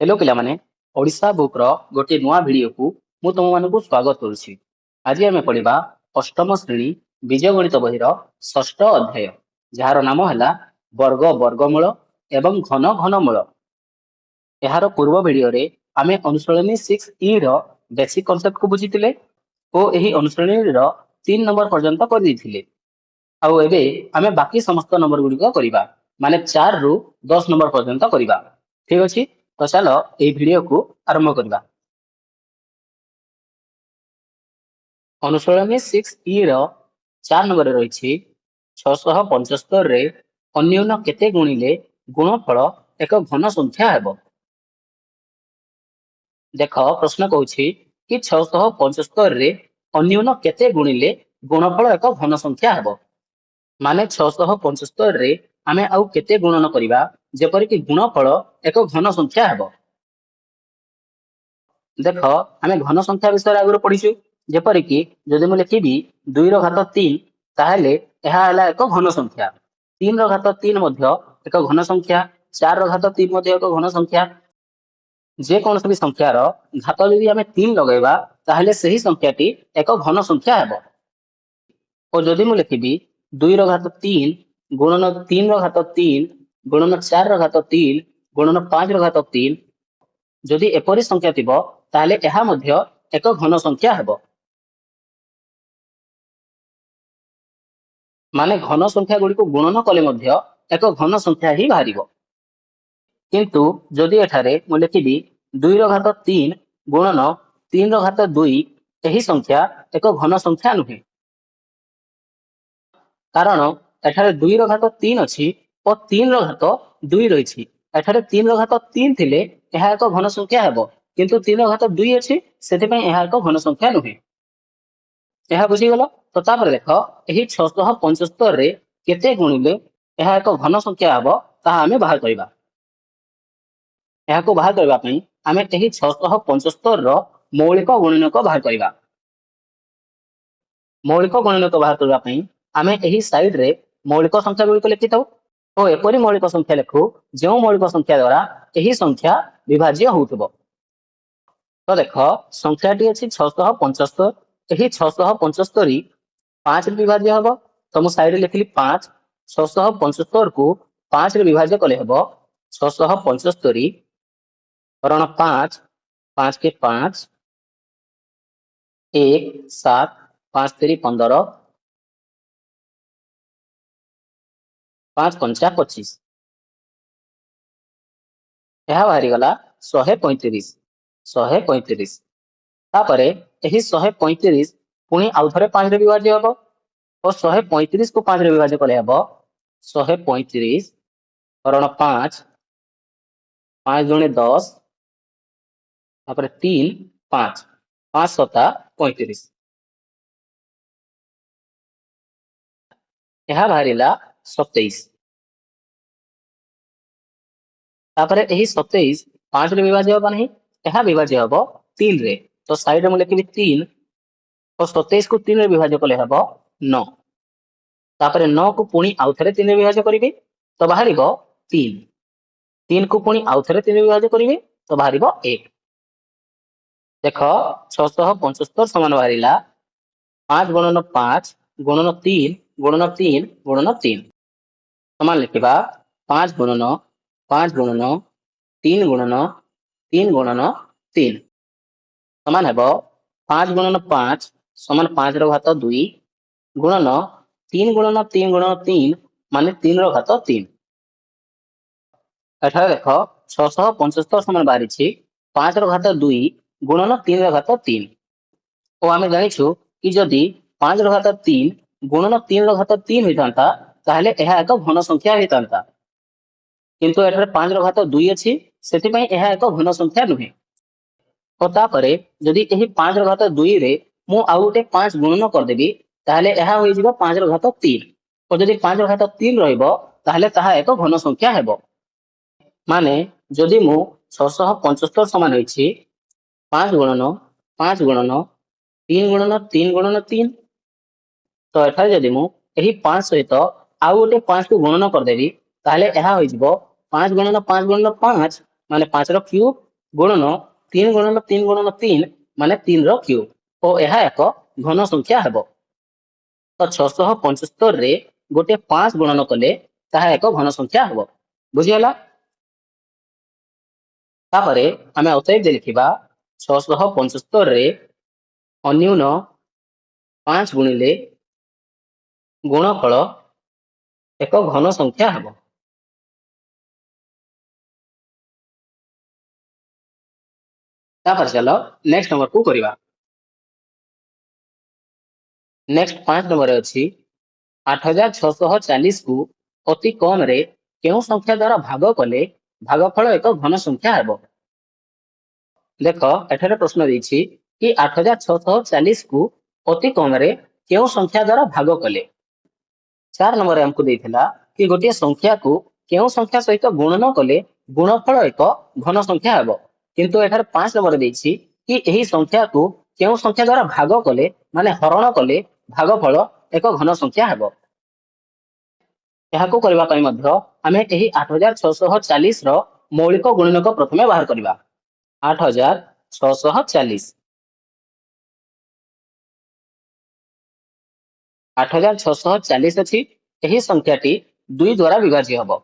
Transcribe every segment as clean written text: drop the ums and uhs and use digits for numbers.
Hello पिलामाने Odisha book रो गोटे नुआ video को मु तुम मानकु स्वागत करुछि। आज आमे पढिबा अष्टम श्रेणी बीज गणित बही रो षष्ठ अध्याय जार नाम हला वर्ग वर्गमूल एवं घन घनमूल। एहार पूर्व वीडियो रे आमे अनुश्रेणी 6 ई रो बेसिक कांसेप्ट को बुझितिले ओ एही अनुश्रेणी रो 3 नंबर पर्यंत कर दिथिले। आउ एबे आमे बाकी समस्त नंबर गुडी को करिबा माने 4 रु 10 नंबर पर्यंत करिबा। ठीक अछि, तो चलो एही वीडियो को आरंभ करिबा। अनुश्रेणी 6 ई रो 4 नंबर रहिछि 675 रे अन्यून केते गुणिले गुणफल एक घन संख्या हेबो। देखो प्रश्न कहूछि कि 675 रे अन्यून केते गुणिले गुणफल एक घन संख्या हेबो। माने 675 रे आमे आउ केते गुणन करिबा जेपरि कि गुणफल एक घन संख्या हेबो। देख आमे घन संख्या विषय आगुर पढिछु जेपरि कि जदि मु लिखिबी 2 रो घात 3 ताहेले एहा हला एक घन संख्या, 3 रो घात 3 मध्ये एक घन संख्या, 4 रो घात 3 मध्ये एक घन संख्या। जे कोन भी संख्या रो घात यदि आमे 3 लगाइबा ताहेले सही संख्याटी एक घन संख्या हेबो। और जदि मु लिखिबी 2 रो घात 3 गुणन 3 रो घात 3 गुणन 4 रो घात 3 गुणन 5 रो घात 3 जदि एपरि संख्या थिबो ताले एहा मध्य एक घन संख्या हेबो। माने घन संख्या गुडी को गुणन कले मध्य एक घन संख्या ही बाहरिबो। किंतु जदि एठारे मु लिखिबी 2 रो घात 3 गुणन 3 रो घात 2 एही संख्या एक घन संख्या नुहे, कारण एठारे 2 रो घात 3 अछि और 3 रो घात 2 रहिछि। एठारे 3 रो घात 3 थिले एहा एक घन संख्या हेबो, किंतु 3 रो घात 2 अछि सेति पय एहा एक घन संख्या नुहे। एहा बुझी गलो। तो तापर देखो एही 675 रे केते गुणिले एहा एक घन संख्या हेबो ताहा आमे बाहर करिबा। एहा को बाहर करबा पई आमे एही 675 रो मौलिक गुणनक बाहर करिबा। मौलिक गुणनक बाहर करबा पई आमे एही साइड रे मौलिक संख्या गुडी को लिखितौ ओ एपरि मौलिक संख्या लिखु जो मौलिक संख्या द्वारा एही संख्या विभाज्य होउतबो। तो देखो संख्याटी अछि 675, एही 675 5 रे विभाज्य हबो। तो मु साइड रे लिखली 5, 675 को 5 रे विभाज्य कले हबो 675 हरण 5, 5 के 5 1 7 5 3 15 5 पंचा 25 एहा बाहरी गला 135 135। तापरे एही 135 पुणी आउ थरे 5 रे विभाज्य हबो और 135 को 5 रे विभाज्य कले हबो 135 हरण 5 5 दुणे 10 तापरे 3 5 5 सता 35 एहा बाहरिला 27। तापरे एही 27 5 रे विभाज्य हबो नहीं, एहा विभाज्य हबो 3 रे। तो साइड रे मु लिखिबी 3 और 27 को 3 रे विभाज्य कले हबो 9। तापरे 9 को पुणी आउ थरे 3 रे विभाज्य करिबी तो बाहरिबो 3। 3 को पुणी आउ थरे 3 रे विभाज्य करिबी तो बाहरिबो 1। देखो 675 समान बाहरिला 5 गुणन 5 गुणन 3 गुणन 3 गुणन 3 समान लिखिबा 5 गुणन 5 गुणन 3 गुणन 3 गुणन 3 समान हेबो 5 गुणन 5 समान 5 रो घात 2 गुणन 3 गुणन 3 गुणन 3 माने 3 रो घात 3। एठारे देखो 675 समान बाहरिछि 5 रो घात 2 गुणन 3 रो घात 3 ओ आमे जानिछु कि जदि 5 रो घात 3 गुणन 3 रो घात 3 होइतांता ताहले एहा एक घन संख्या होइतांता, किंतु एठारे 5 रो घात 2 अछि सेति पय एहा एक घन संख्या नुहे। और तापरे जदि एही 5 रो घात 2 रे मु आउ गोटे 5 गुणन कर देबी ताहले एहा होई जिवो 5 रो घात 3 और जदि 5 रो घात 3 रहइबो ताहले ताहा एक घन संख्या हेबो। माने जदि मु 675 समान होइछि 5 गुणन 5 गुणन 3 गुणन 3 गुणन 3 तो एठारे जदि मु एही 5 सहित आउ गोटे 5 को गुणन कर देबी ताहले एहा होई जिवो 5 गुणन 5 गुणन 5 माने 5 रो क्यूब गुणन 3 गुणन 3 गुणन 3 माने 3 रो क्यूब और यह एक घन संख्या हेबो। तो 675 रे गोटे 5 गुणन कले ताहा एक घन संख्या हेबो। बुझियला? तापरे आमे अतएव जे लिखिबा 675 रे अन्यून 5 गुणिले गुणफल एक घन संख्या हेबो। तापर चलो नेक्स्ट नंबर को करिबा। नेक्स्ट 5 नंबर अछि 8640 को अति कम रे केउ संख्या द्वारा भाग कले भागफल एक घन संख्या हेबो। देखो एठारे प्रश्न देछि कि 8640 को अति कम रे केउ संख्या द्वारा भाग कले। 4 नंबर हमको देथिला कि गोटे संख्या को केउ संख्या सहित गुणन कले गुणफल एक घन संख्या हेबो। किंतु एठारे 5 नंबर देछि कि एही संख्या को केउ संख्या द्वारा भाग कले माने हरण कले भागफल एक घन संख्या हेबो। एहाको करबा पई मध्य आमे एही 8640 रो मौलिक गुणनक प्रथमे बाहर करबा। 8640 8640 अछि एही संख्याटी 2 द्वारा विभाज्य हबो।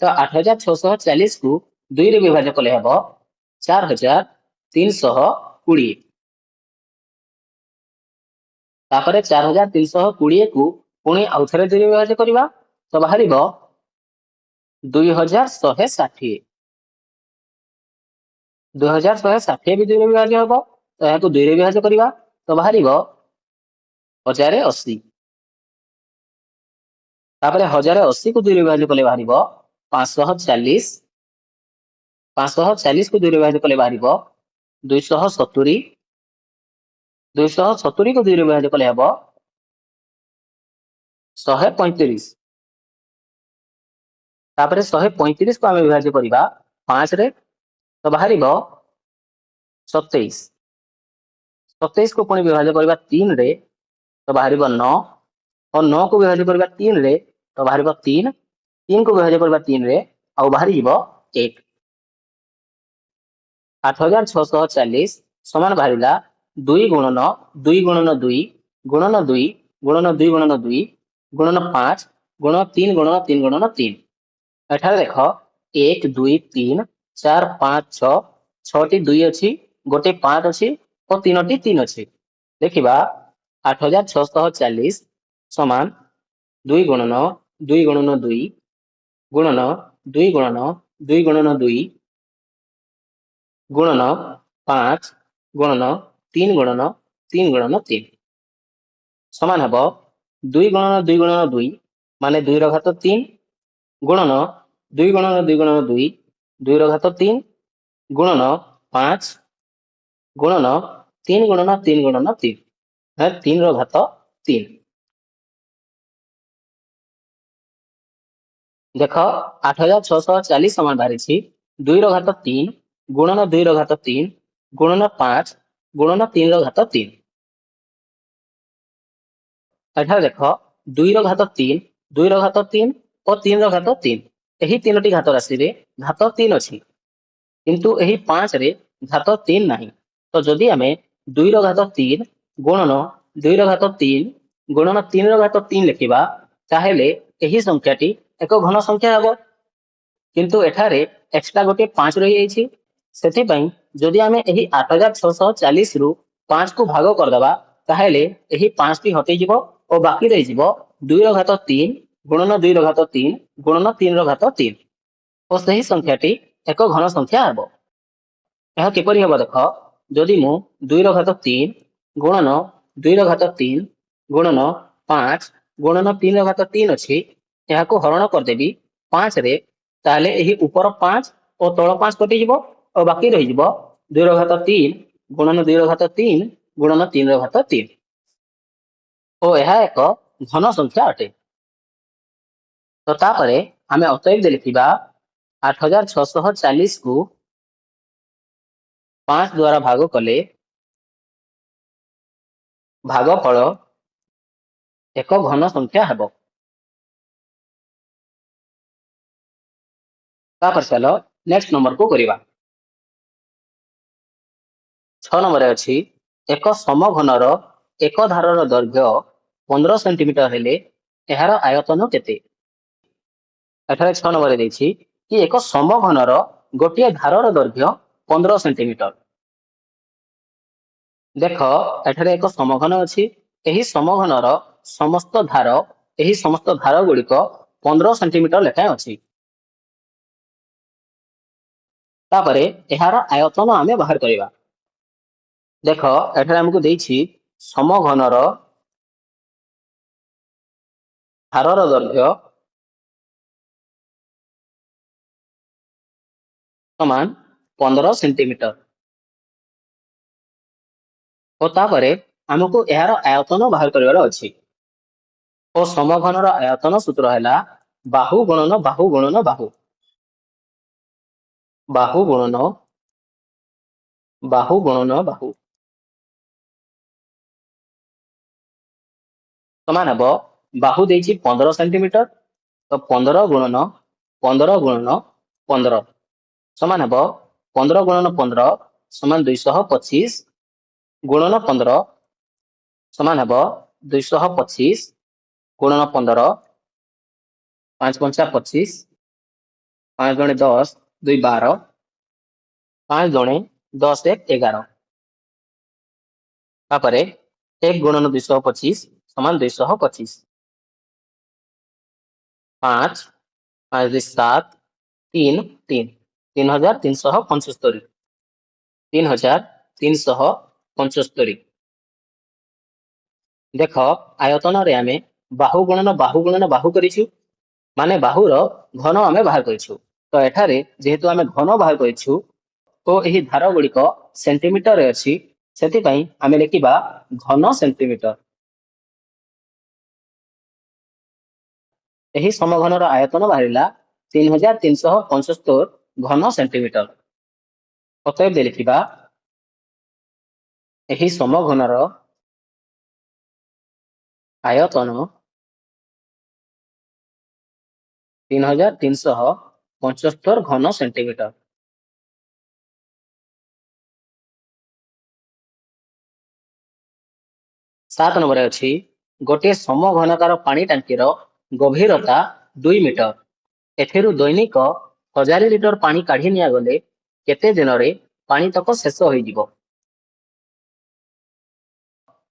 तो 8640 को 2 रे विभाज्य कले हबो 4320। तापरे 4320 को पुणी आउथरे 2 रे विभाज्य करबा तो बाहरिबो 2160। 2160 भी 2 रे विभाज्य हबो तो याको 2 रे विभाज्य करबा तो बाहरिबो 1080। तापरे 1080 को 2 रे विभाज्य कले बाहरिबो 540। 540 को 2 रे विभाज्य कले बाहरिबो 270। 270 को 2 रे विभाज्य कले हबो 135। तापरे 135 को आमे विभाज्य करबा 5 रे तो बाहरिबो 27। 27 को पुणी विभाज्य करबा 3 रे तो बाहरिबो 9 और 9 को विभाज्य करबा 3 रे तो बाहरिबो 3। 3 को विभाज्य करबा 3 रे आ बाहरी जिवो 1। 8640 समान बाहरिला 2 गुणन 2 गुणन 2 गुणन 2 गुणन 2 गुणन 2 गुणन 5 गुणन 3 गुणन 3 गुणन 3। एठारे देखो 1 2 3 4 5 6 6 टी 2 अछि गोटे 5 अछि और 3 टी 3 अछि। देखिबा 8640 समान 2 गुणन 2 गुणन 2 गुणन 2 गुणन 2 गुणन 2 गुणन 5 गुणन 3 गुणन 3 गुणन 3 समान हबो 2 गुणन 2 गुणन 2 माने 2 रो घात 3 गुणन 2 गुणन 2 गुणन 2 2 रो घात 3 गुणन 5 गुणन 3 गुणन 3 गुणन 3 है 3 रो घात 3। देखो 8640 समान बाहरी 2 रो घात 3 गुणन 2 रो घात 3 गुणन 5 गुणन 3 रो घात 3। एठार देखो 2 रो घात 3 2 रो घात 3 और 3 रो घात 3 एही तीनोटी घात राशि रे घात 3 अछि किंतु एही 5 रे घात 3 नाही। तो जदि आमे 2 रो घात 3 गुणन 2 रो घात 3 गुणन 3 रो घात 3 लिखिबा ताहेले एही संख्याटी एक घन संख्या हेबो। किंतु एठारे एक्स्ट्रा गोटे 5 रही जाइछि सेति पई जदि आमे एही 8640 रु 5 को भाग कर दबा ताहेले एही 5 टी हटि जिवो और बाकी रहि जिवो 2 रो घात 3 गुणन 2 रो घात 3 गुणन 3 रो घात 3 और सही संख्याटी एक घन संख्या हेबो। यह किपरि हेबो देखो जदि मु 2 रो घात 3 गुणन 2 रो घात 3 गुणन 5 गुणन 3 रो घात 3 अछि याको हरण कर देबी 5 रे ताले एही ऊपर 5 और तळ 5 कटि जिवो और बाकी रहि जिवो 2 रो घात 3 गुणन 2 रो घात 3 गुणन 3 रो घात 3 और यह एक घन संख्या अटे। तो तापरे आमे अतएव लिखिबा 8640 को 5 द्वारा भाग कले भागफल एक घन संख्या हेबो। तापर चलो नेक्स्ट नंबर को करिबा। 6 ନମ୍ବରରେ ଅଛି ଏକ ସମଘନର ଏକ ଧାରର ଦୈର୍ଘ୍ୟ 15 ସେଣ୍ଟିମିଟର ହେଲେ ଏହାର ଆୟତନ କେତେ? ଏଠାରେ 6 ନମ୍ବରରେ ଦେଇଛି କି ଏକ ସମଘନର ଗୋଟିଏ ଧାରର ଦୈର୍ଘ୍ୟ 15 ସେଣ୍ଟିମିଟର। ଦେଖ ଏଠାରେ ଏକ ସମଘନ ଅଛି। ଏହି ସମଘନର ସମସ୍ତ ଧାର ଗୁଡିକ 15 ସେଣ୍ଟିମିଟର ଲେଖାଏଁ ଅଛି। ତାପରେ ଏହାର ଆୟତନ ଆମେ ବାହାର କରିବା। ଦେଖ ଏଠାରେ ଆମକୁ ଦେଇଛି ସମଘନର ଧାରର ଦୈର୍ଘ୍ୟ ସମାନ 15 ସେଣ୍ଟିମିଟର ଓ ତାପରେ ଆମକୁ ଏହାର ଆୟତନ ବାହାର କରିବାର ଅଛି। ଓ ସମଘନର ଆୟତନ ସୂତ୍ର ହେଲା ବାହୁ ଗୁଣନ ବାହୁ ଗୁଣନ ବାହୁ। ବାହୁ ଗୁଣନ ବାହୁ ଗୁଣନ ବାହୁ ସମାନ ହେବ ବାହୁ ଦେଇଛି 15 ସେଣ୍ଟିମିଟର ତ 15 ଗୁଣନ 15 ସମାନ ହେବ 15 ଗୁଣନ 15 ସମାନ 225 ଗୁଣନ 15 ସମାନ ହେବ 225 ଗୁଣନ 15 5 ପଞ୍ଚା 25 5 ଜଣେ 10 2 12 5 ଜଣେ 10 1 11 ତାପରେ 1 ଗୁଣନ 225 ସମାନ 225 5 5 2 7 3 3 3375 3375 ଦେଖ ଆୟତନରେ ଆମେ ବାହୁ ଗୁଣନ ବାହୁ କରିଛୁ ମାନେ ବାହୁର ଘନ ଆମେ ବାହାର କରିଛୁ। ତ ଏଠାରେ ଯେହେତୁ ଆମେ ଘନ ବାହାର କରିଛୁ ଓ ଏହି ଧାର ଗୁଡିକ ସେଣ୍ଟିମିଟରରେ ଅଛି ସେଥିପାଇଁ ଆମେ ଲେଖିବା ଘନ ସେଣ୍ଟିମିଟର। ଏହି ସମଘନର ଆୟତନ ବାହାରିଲା 3375 ଘନ ସେଣ୍ଟିମିଟର। ଅତଏବ ଲେଖିବା ଏହି ସମଘନର ଆୟତନ 3375 ଘନ ସେଣ୍ଟିମିଟର। 7 ନମ୍ବରରେ ଅଛି ଗୋଟିଏ ସମଘନକାର ପାଣି ଟାଙ୍କିର ଗଭୀରତା 2 ମିଟର। ଏଥିରୁ ଦୈନିକ 1000 ଲିଟର ପାଣି କାଢି ନିଆଗଲେ କେତେ ଦିନରେ ପାଣି ତକ ଶେଷ ହୋଇଯିବ?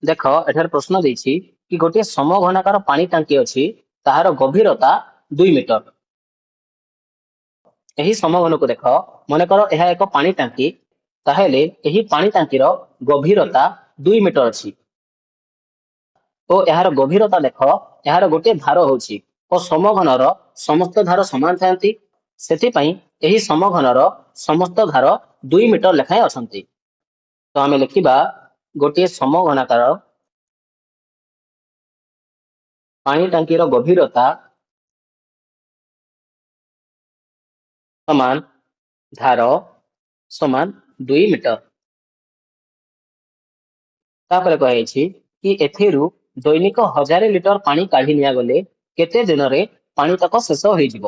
ଦେଖ ଏଠାରେ ପ୍ରଶ୍ନ ଦେଇଛି କି ଗୋଟିଏ ସମଘନକାର ପାଣି ଟାଙ୍କି ଅଛି ତାହାର ଗଭୀରତା 2 ମିଟର। ଏହି ସମଘନକୁ ଦେଖ ମନେକର ଏହା ଏକ ପାଣି ଟାଙ୍କି ତାହେଲେ ଏହି ପାଣି ଟାଙ୍କିର ଗଭୀରତା 2 ମିଟର ଅଛି ଓ ଏହାର ଗଭୀରତା ଦେଖ ଏହାର ଗୋଟିଏ ଧାର ହଉଛି ଓ ସମଘନର ସମସ୍ତ ଧାର ସମାନ ଥାନ୍ତି ସେଥିପାଇଁ ଏହି ସମଘନର ସମସ୍ତ ଧାର 2 ମିଟର ଲେଖାଏଁ ଅଛନ୍ତି। ତ ଆମେ ଲେଖିବା ଗୋଟିଏ ସମଘନାକାର ପାଣି ଟାଙ୍କିର ଗଭୀରତା ସମାନ ଧାର ସମାନ 2 ମିଟର। ତାପରେ କୁହାଯାଇଛି କି ଏଥିରୁ ଦୈନିକ 1000 ଲିଟର ପାଣି କାଢି ନିଆଗଲେ କେତେ ଦିନରେ ପାଣି ତକ ଶେଷ ହୋଇଯିବ?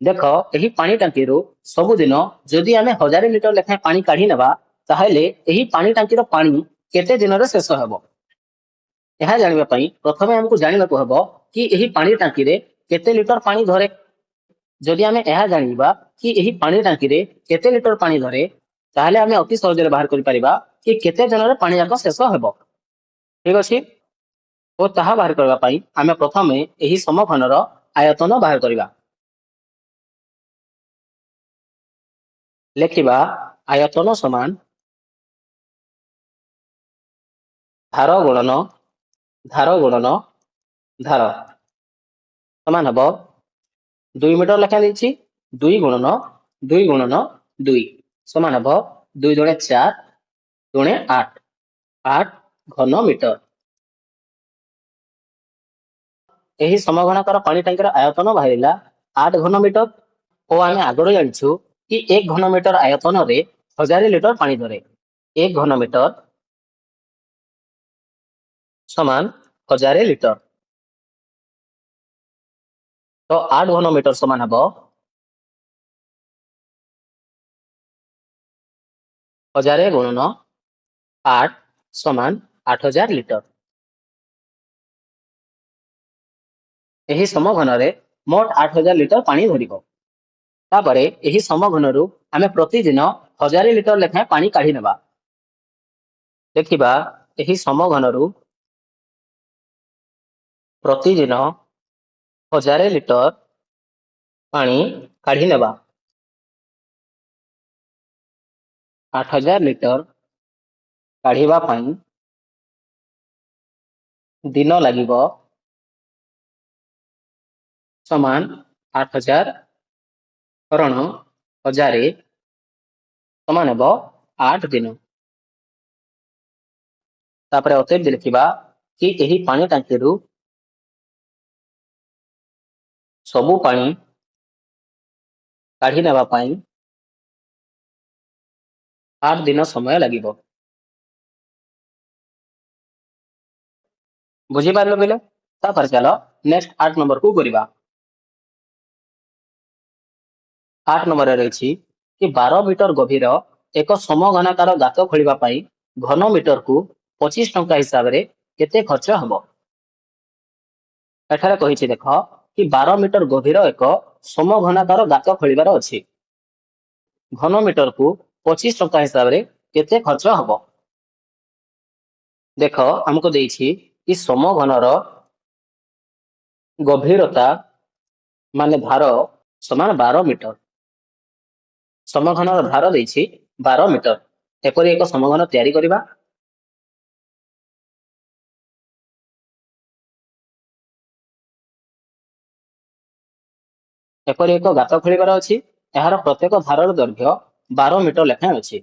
ଦେଖ ଏହି ପାଣି ଟାଙ୍କିରୁ ସବୁଦିନ ଯଦି ଆମେ 1000 ଲିଟର ଲେଖାଏଁ ପାଣି କାଢି ନେବା ତାହେଲେ ଏହି ପାଣି ଟାଙ୍କିର ପାଣି କେତେ ଦିନରେ ଶେଷ ହେବ? ଏହା ଜାଣିବା ପାଇଁ ପ୍ରଥମେ ଆମକୁ ଜାଣିବାକୁ ହେବ କି ଏହି ପାଣି ଟାଙ୍କିରେ କେତେ ଲିଟର ପାଣି ଧରେ। ଯଦି ଆମେ ଏହା ଜାଣିବା କି ଏହି ପାଣି ଟାଙ୍କିରେ କେତେ ଲିଟର ପାଣି ଧରେ ତାହେଲେ ଆମେ ଅତି ସହଜରେ ବାହାର କରିପାରିବା କି କେତେ ଦିନରେ ପାଣି ଯାକ ଶେଷ ହେବ। ଠିକ ଅଛି ଓ ତାହା ବାହାର କରିବା ପାଇଁ ଆମେ ପ୍ରଥମେ ଏହି ସମଘନର ଆୟତନ ବାହାର କରିବା। ଲେଖିବା ଆୟତନ ସମାନ ଧାର ଗୁଣନ ଧାର ସମାନ ହେବ 2 ମିଟର ଲେଖା ଦେଇଛି 2 ଗୁଣନ 2 ସମାନ ହେବ 2 ଦୁଣେ 4 ଦୁଣେ 8 ଘନ ମିଟର। ଏହି ସମଘନାକାର ପାଣି ଟାଙ୍କିର ଆୟତନ ବାହାରିଲା 8 ଘନ ମିଟର ଓ ଆମେ ଆଗରୁ ଜାଣିଛୁ କି 1 ଘନ ମିଟର ଆୟତନରେ 1000 ଲିଟର ପାଣି ଧରେ। 1 ଘନ ମିଟର ସମାନ 1000 ଲିଟର ତ 8 ଘନ ମିଟର ସମାନ ହେବ 1000 ଗୁଣନ 8 ସମାନ 8000 ଲିଟର। ଏହି ସମଘନରେ ମୋଟ 8000 ଲିଟର ପାଣି ଧରିବ। ତାପରେ ଏହି ସମଘନରୁ ଆମେ ପ୍ରତିଦିନ 1000 ଲିଟର ଲେଖାଏଁ ପାଣି କାଢି ନେବା। ଦେଖିବା ଏହି ସମଘନରୁ ପ୍ରତିଦିନ 1000 ଲିଟର ପାଣି କାଢି ନେବା। 8000 ଲିଟର କାଢିବା ପାଇଁ ଦିନ ଲାଗିବ ସମାନ 8000 ହରଣ 1000 ସମାନ ହେବ 8 ଦିନ। ତାପରେ ଅତଏବ ଦେଖିବା କି ଏହି ପାଣି ଟାଙ୍କିରୁ ସବୁ ପାଣି କାଢି ନେବା ପାଇଁ 8 ଦିନ ସମୟ ଲାଗିବ। ବୁଝିପାରିଲ ପିଲେ? ତାପରେ ଚାଲ ନେକ୍ସଟ 8 ନମ୍ବରକୁ କରିବା। 8 ନମ୍ବରରେ ରହିଛି କି 12 ମିଟର ଗଭୀର ଏକ ସମଘନାକାର ଗାତ ଖୋଳିବା ପାଇଁ ଘନ ମିଟରକୁ 25 ଟଙ୍କା ହିସାବରେ କେତେ ଖର୍ଚ୍ଚ ହେବ? ଏଠାରେ କହିଛି ଦେଖ କି 12 ମିଟର ଗଭୀର ଏକ ସମଘନାକାର ଗାତ ଖୋଳିବାର ଅଛି। ଘନ ମିଟରକୁ 25 ଟଙ୍କା ହିସାବରେ କେତେ ଖର୍ଚ୍ଚ ହେବ? ଦେଖ ଆମକୁ ଦେଇଛି କି ସମଘନର ଗଭୀରତା ମାନେ ଧାର ସମାନ 12 ମିଟର। ସମଘନର ଧାର ଦେଇଛି 12 ମିଟର। ଏପରି ଏକ ସମଘନ ତିଆରି କରିବା। ଏପରି ଏକ ଗାତ ଖୋଳିବାର ଅଛି। ଏହାର ପ୍ରତ୍ୟେକ ଧାରର ଦୈର୍ଘ୍ୟ 12 ମିଟର ଲେଖାଏଁ ଅଛି।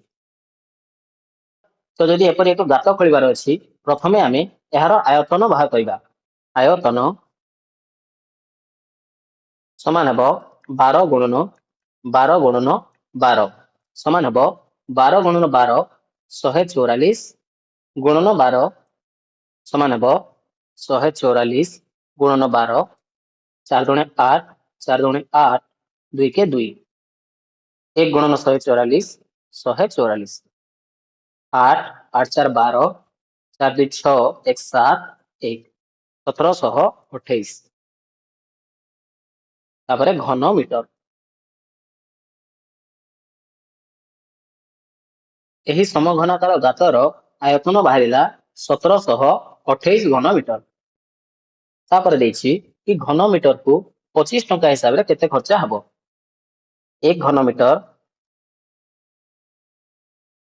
ତ ଯଦି ଏପରି ଏକ ଗାତ ଖୋଳିବାର ଅଛି, ପ୍ରଥମେ ଆମେ ଏହାର ଆୟତନ ବାହାର କରିବା। ଆୟତନ ସମାନ ହେବ 12 ଗୁଣନ 12 ଗୁଣନ 12 ସମାନ ହେବ 12 ଗୁଣନ 12 144 ଗୁଣନ 12 ସମାନ ହେବ 144 ଗୁଣନ 12 4 ଦୁणे 8 4 ଦୁणे 8 2 के 2 1 गुणन 144 144 8 8 4 12 4 2 6 1 7 1 1728 ତାପରେ ଘନ ମିଟର। ଏହି ସମଘନାକାର ଗାତର ଆୟତନ ବାହାରିଲା 1728 ଘନ ମିଟର। ତାପରେ ଦେଇଛି କି ଘନ ମିଟରକୁ 25 ଟଙ୍କା ହିସାବରେ କେତେ ଖର୍ଚ୍ଚ ହେବ? 1 ଘନ ମିଟର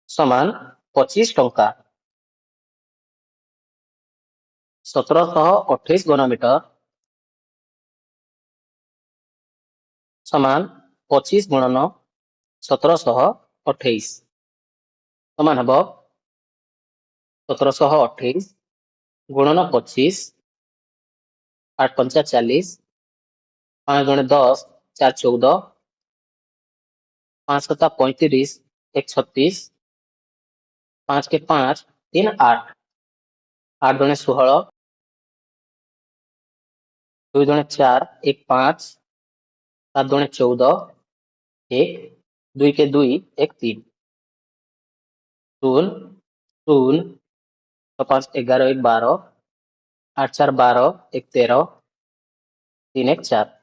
ସମାନ 25 ଟଙ୍କା। 1728 ଘନ ମିଟର ସମାନ 25 ଗୁଣନ 1728 ସମାନ ହେବ 1728 गुणन 25 8 पंचा 40 5 गुणे 10 4 14 5 सता 35 1 36 5 के 5 3 8 8 दुणे 16 2 दुणे 4 1 5 7 दुणे 14 1 2 के 2 1 3 शून्य शून्य 5 11 1 12 8 4 12 1 13 3 1 4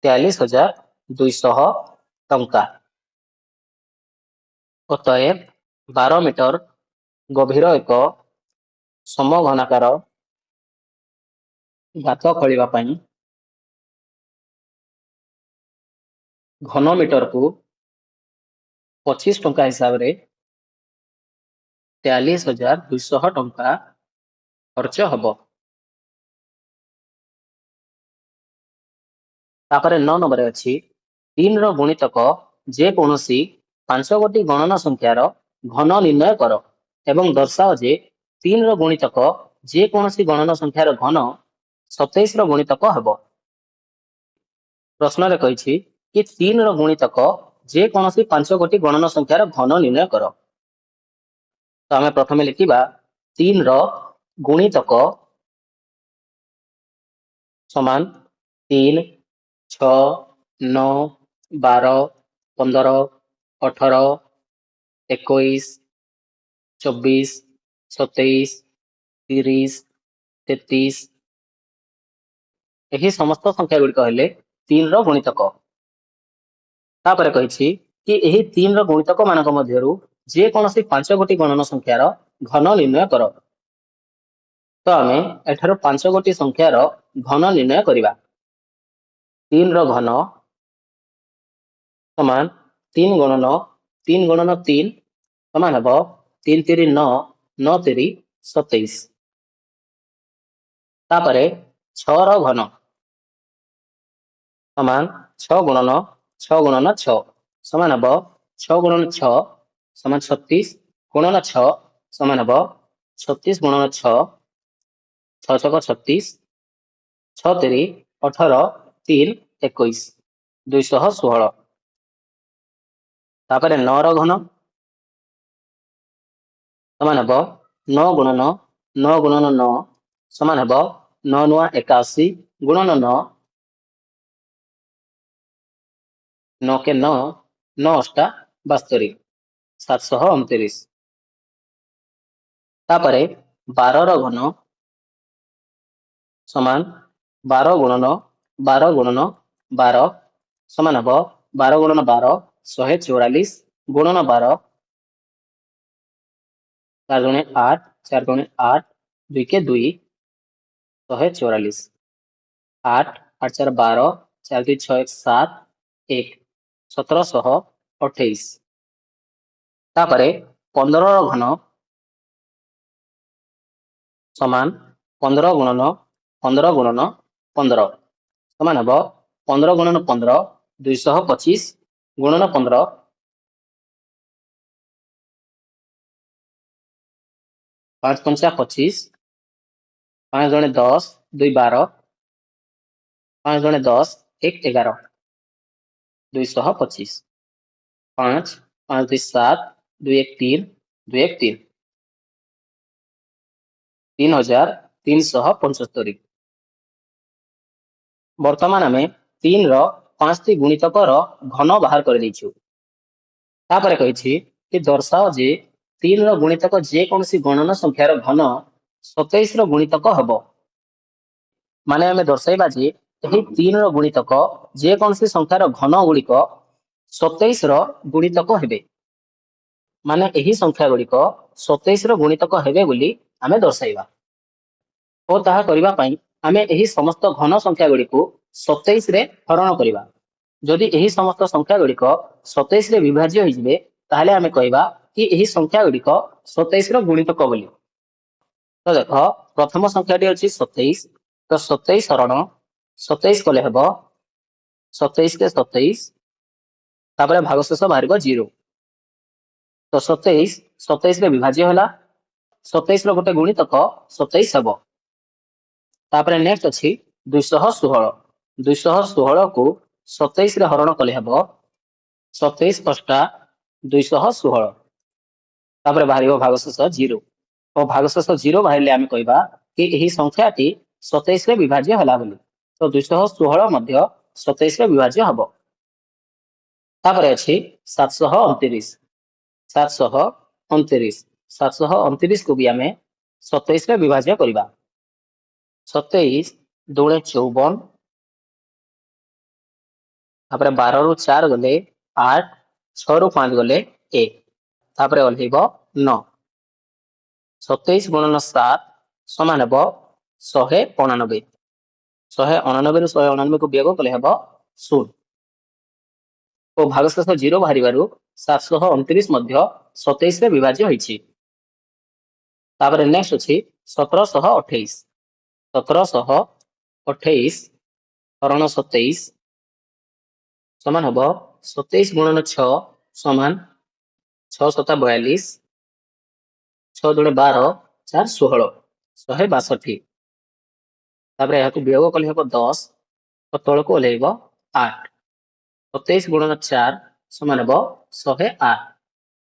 43,200 ଟଙ୍କା। ଅତଏବ 12 ମିଟର ଗଭୀର ଏକ ସମଘନାକାର ଗାତ ଖୋଳିବା ପାଇଁ ଘନ ମିଟରକୁ 25 ଟଙ୍କା ହିସାବରେ 43,200 ଟଙ୍କା ଖର୍ଚ୍ଚ ହେବ। ତାପରେ 9 ନମ୍ବରରେ ଅଛି 3 ର ଗୁଣିତକ ଯେକୌଣସି 5 ଗୋଟି ଗଣନ ସଂଖ୍ୟାର ଘନ ନିର୍ଣ୍ଣୟ କର ଏବଂ ଦର୍ଶାଅ ଯେ 3 ର ଗୁଣିତକ ଯେକୌଣସି ଗଣନ ସଂଖ୍ୟାର ଘନ 27 ର ଗୁଣିତକ ହେବ। ପ୍ରଶ୍ନରେ କହିଛି କି 3 ର ଗୁଣିତକ ଯେକୌଣସି 5 ଗୋଟି ଗଣନ ସଂଖ୍ୟାର ଘନ ନିର୍ଣ୍ଣୟ କର। ତ ଆମେ ପ୍ରଥମେ ଲେଖିବା 3 ର ଗୁଣିତକ ସମାନ 3 6 9 12 15, 18, 21, 24, 27, 30, 33 ଏହି ସମସ୍ତ ସଂଖ୍ୟା ଗୁଡ଼ିକ ହେଲେ 3 ର ଗୁଣିତକ। ତାପରେ କହିଛି କି ଏହି 3 ର ଗୁଣିତକ ମାନଙ୍କ ମଧ୍ୟରୁ ଯେକୌଣସି 5 ଗୋଟି ଗଣନ ସଂଖ୍ୟାର ଘନ ନିର୍ଣ୍ଣୟ କର। ତ ଆମେ ଏଠାରୁ 5 ଗୋଟି ସଂଖ୍ୟାର ଘନ ନିର୍ଣ୍ଣୟ କରିବା। 3 ର ଘନ ସମାନ 3 ଗୁଣନ 3 ଗୁଣନ 3 ସମାନ ହେବ 3 3 9 9 3 27। ତାପରେ 6 ର ଘନ ସମାନ 6 ଗୁଣନ 6 ଗୁଣନ 6 ସମାନ ହେବ 6 ଗୁଣନ 6 ସମାନ 36 ଗୁଣନ 6 ସମାନ ହେବ 36 ଗୁଣନ 6 6 ଛକ 36 6 3 18 3 21 216। ତାପରେ 9 ର ଘନ ସମାନ ହେବ 9 ଗୁଣନ 9 ଗୁଣନ 9 ସମାନ ହେବ 9 9 81 ଗୁଣନ 9 9 के 9 9 8 72 729। ତାପରେ 12 ର ଘନ ସମାନ 12 ଗୁଣନ 12 ଗୁଣନ 12 ସମାନ ହେବ 12 ଗୁଣନ 12 144 ଗୁଣନ 12 4 दुणे 8 4 दुणे 8 2 के 2 144 8 8 4 12 4 2 6 1 7 1 1728। ତାପରେ 15 ର ଘନ ସମାନ 15 ଗୁଣନ 15 ଗୁଣନ 15 ସମାନ ହେବ 15 ଗୁଣନ 15 225 ଗୁଣନ 15 5 पंचा 25 5 दुणे 10 2 12 5 दुणे 10 1 11 225 5 5 2 7 2 1 3 2 1 3 3375। ବର୍ତ୍ତମାନ ଆମେ 3 ର 5ଟି ଗୁଣିତକର ଘନ ବାହାର କରିଦେଇଛୁ। ତାପରେ କହିଛି କି ଦର୍ଶାଅ ଯେ 3 ର ଗୁଣିତକ ଯେକୌଣସି ଗଣନ ସଂଖ୍ୟାର ଘନ 27 ର ଗୁଣିତକ ହେବ। ମାନେ ଆମେ ଦର୍ଶାଇବା ଯେ ଏହି 3 ର ଗୁଣିତକ ଯେକୌଣସି ସଂଖ୍ୟାର ଘନ ଗୁଡ଼ିକ 27 ର ଗୁଣିତକ ହେବେ। ମାନେ ଏହି ସଂଖ୍ୟା ଗୁଡ଼ିକ 27 ର ଗୁଣିତକ ହେବେ ବୋଲି ଆମେ ଦର୍ଶାଇବା। ଓ ତାହା କରିବା ପାଇଁ ଆମେ ଏହି ସମସ୍ତ ଘନ ସଂଖ୍ୟା ଗୁଡ଼ିକୁ 27 ରେ ହରଣ କରିବା। ଯଦି ଏହି ସମସ୍ତ ସଂଖ୍ୟା ଗୁଡ଼ିକ 27 ରେ ବିଭାଜ୍ୟ ହୋଇଯିବେ ତାହେଲେ ଆମେ କହିବା କି ଏହି ସଂଖ୍ୟା ଗୁଡ଼ିକ 27 ର ଗୁଣିତକ ବୋଲି। ତ ଦେଖ ପ୍ରଥମ ସଂଖ୍ୟାଟି ଅଛି 27। ତ 27 ହରଣ 27 କଲେ ହେବ 27 के 27 ତାପରେ ଭାଗଶେଷ ବାହାରିବ 0। ତ 27 27 ରେ ବିଭାଜ୍ୟ ହେଲା 27 ର ଗୋଟେ ଗୁଣିତକ 27 ହେବ। ତାପରେ ନେକ୍ସଟ ଅଛି 216। 216 କୁ 27 ରେ ହରଣ କଲେ ହେବ 27 ଅଷ୍ଟା 216 ତାପରେ ବାହାରିବ ଭାଗଶେଷ 0। ଓ ଭାଗଶେଷ 0 ବାହାରିଲେ ଆମେ କହିବା କି ଏହି ସଂଖ୍ୟାଟି 27 ରେ ବିଭାଜ୍ୟ ହେଲା ବୋଲି। ତ 216 ମଧ୍ୟ 27 ରେ ବିଭାଜ୍ୟ ହେବ। ତାପରେ ଅଛି 729। 729 729 କୁ ବି ଆମେ 27 ରେ ବିଭାଜ୍ୟ କରିବା। 27 ଦୁणे 54 ତାପରେ 12 ରୁ 4 ଗଲେ 8 6 ରୁ 5 ଗଲେ 1 ତାପରେ ଓହ୍ଲେଇବ 9। 27 ଗୁଣନ 7 ସମାନ ହେବ 189। 189 ରୁ 189 କୁ ବିয়োଗ କଲେ ହେବ 0। ଓ ଭାଗଶେଷ 0 ବାହାରିବାରୁ 729 ମଧ୍ୟ 27 ରେ ବିଭାଜ୍ୟ ହୋଇଛି। ତାପରେ ନେକ୍ସଟ ଅଛି 1728। 1728 ହରଣ 27 ସମାନ ହେବ 27 ଗୁଣନ 6 ସମାନ 6 7 42 6 ଦୁणे 12 4 16 162। ତାପରେ ଏହାକୁ ବିয়োଗ କଲେ ହେବ 10 ଓ ତଳକୁ ଓହ୍ଲେଇବ 8। 27 ଗୁଣନ 4 ସମାନ ହେବ 108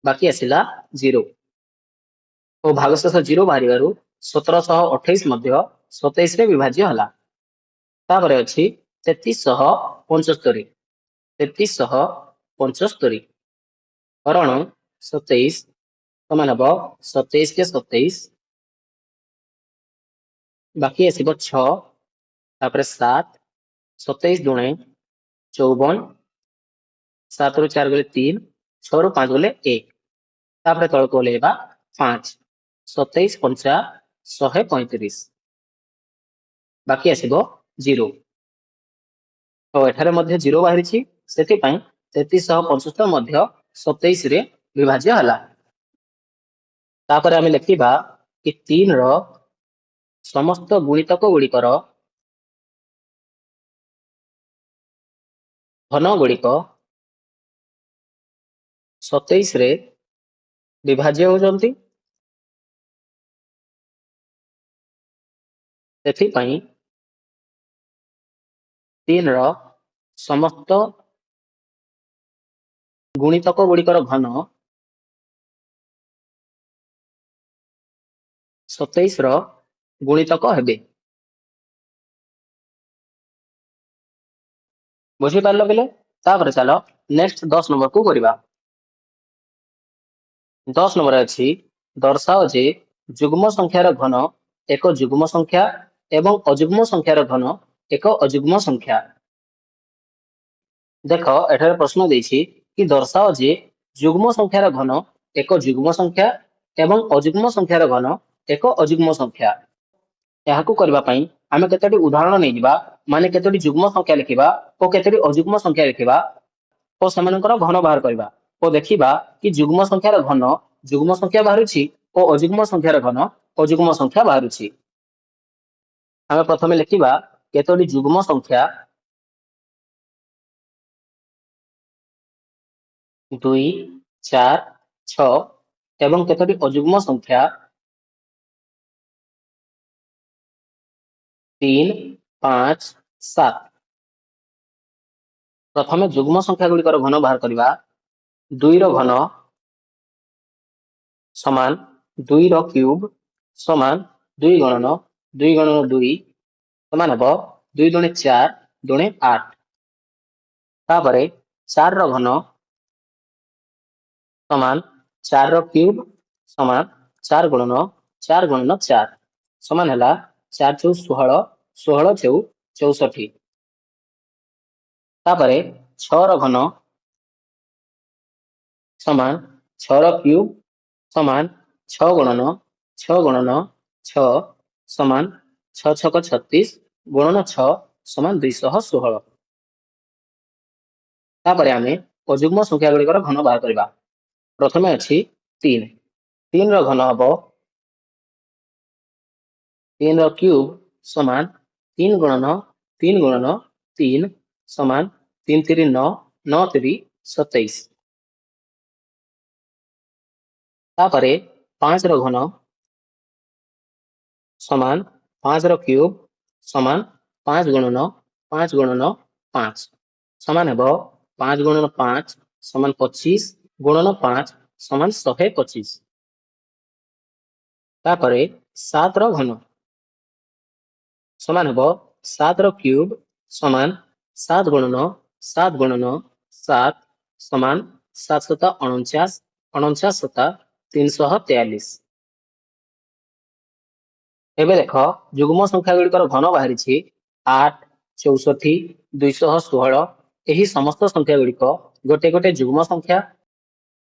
ବାକି ଆସିଲା 0। ଓ ଭାଗଶେଷ 0 ବାହାରିବାରୁ 1728 ମଧ୍ୟ 27 ରେ ବିଭାଜ୍ୟ ହେଲା। ତାପରେ ଅଛି 3375। 3375 75 हरण 27 समान हम 27 के 27 बाकी आसब 6 7 27 दुणे 54 7 रु 4 गले 3 6 रु 5 गले 1 तापर तलक ओल्हेइबा 5 27 पंचा 135 बाकी आसब 0 तो एठारे मध्य 0 बाहरी से 3375 मध्य 27 रे विभाज्य हला। तापर आमे लिखिबा कि 3 रो समस्त गुणितक गुड़िकर घन गुड़िक 27 रे विभाज्य होजंती सेथिपाई 3 रो समस्त गुणितक गुड़िकर घन 27 रो गुणितक हेबे। बुझी पारलो बेले तापर चलो नेक्स्ट 10 नंबर को करिबा। 10 नंबर अछि दर्शाओ जे जुग्म संख्यार घन एक जुग्म संख्या एवं अजुग्म संख्यार घन एक अजुग्म संख्या। देख एठारे प्रश्न देछि कि दर्शाओ जे जुग्म संख्यार घन एक जुग्म संख्या एवं अजुग्म संख्यार घन एक अजुग्म संख्या। याहाकु करबा पई आमे केतोटी उदाहरण नै जिबा माने केतोटी जुग्म संख्या लिखिबा ओ केतोटी अजुग्म संख्या लिखिबा ओ समानकर घन बाहर करबा ओ देखिबा कि जुग्म संख्यार घन जुग्म संख्या बाहरुछि ओ अजुग्म संख्यार घन अजुग्म संख्या बाहरुछि। आमे प्रथमे लिखिबा केतोटी जुग्म संख्या 2 4 6 एवं केतोटी अजुग्म संख्या 3 5 7। प्रथमे जुग्म संख्या गुड़िकर घन बाहर करबा 2 रो घन समान 2 रो क्यूब समान 2 गणन 2 समान हबो 2 दुणे 4 दुणे 8 तापरे 4 रो घन समान 4 रो क्यूब समान 4 गुणन 4 समान हला 4 चौ 16 16 चौ 64 तापरे 6 रो घन समान 6 रो क्यूब समान 6 गुणन 6 समान 6 छक 36 गुणन 6 समान 216। तापरे आमे अजुग्म संख्या गुड़िकर घन बाहर करबा। प्रथमे अछि 3 3 रो घन हबो 3 रो क्यूब समान 3 गुणन 3 समान 3 3 9 9 3 27 तापरे 5 रो घन समान 5 रो क्यूब समान 5 गुणन 5 समान हेबो 5 गुणन 5 समान 25 गुणन 5 समान 125 तापरे 7 रो घन समान हेबो 7 रो क्यूब समान 7 गुणन 7 समान 7 सता 49 49 सता 343। एबे देख जुग्म संख्या गुड़िकर घन बाहरी 8 64 216 यही समस्त संख्या गुड़िक गोटे गोटे जुग्म संख्या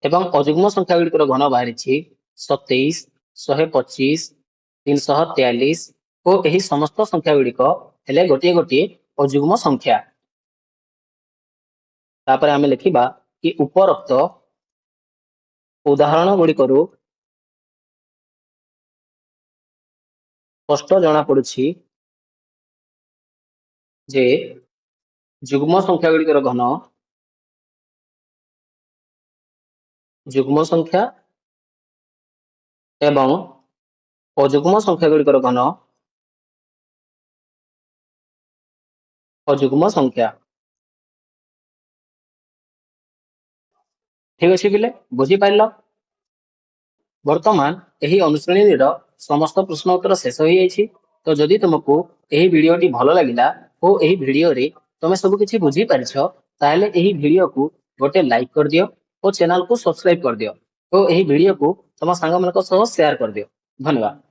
एवं अजुग्म संख्या गुड़िकर घन बाहरी 27 125 343 और यही समस्त संख्या गुड़िक हेले गोटे गोटे अजुग्म संख्या। तापर आमे लिखिबा कि उपरोक्त उदाहरण गुड़िकरू स्पष्ट जना पड़ुछि जे जुग्म संख्या गुड़िकर घन जुग्म संख्या एवं अजुग्म संख्या गुड़िकर घन अजुग्म संख्या। ठीक अछि बिले बुझी पाइल। वर्तमान यही अनुश्रेणी समस्त प्रश्न उत्तर शेष हो जाइछि। तो जदि तुमको यही वीडियोटी भल लगिला और यही वीडियो रे तुम सब किछि बुझी पारिछ ताहेले यही वीडियो को गोटे लाइक कर दियो और चैनल को सब्सक्राइब कर दियो। तो यही वीडियो को तुम सांग मान सह शेयर कर दियो। धन्यवाद।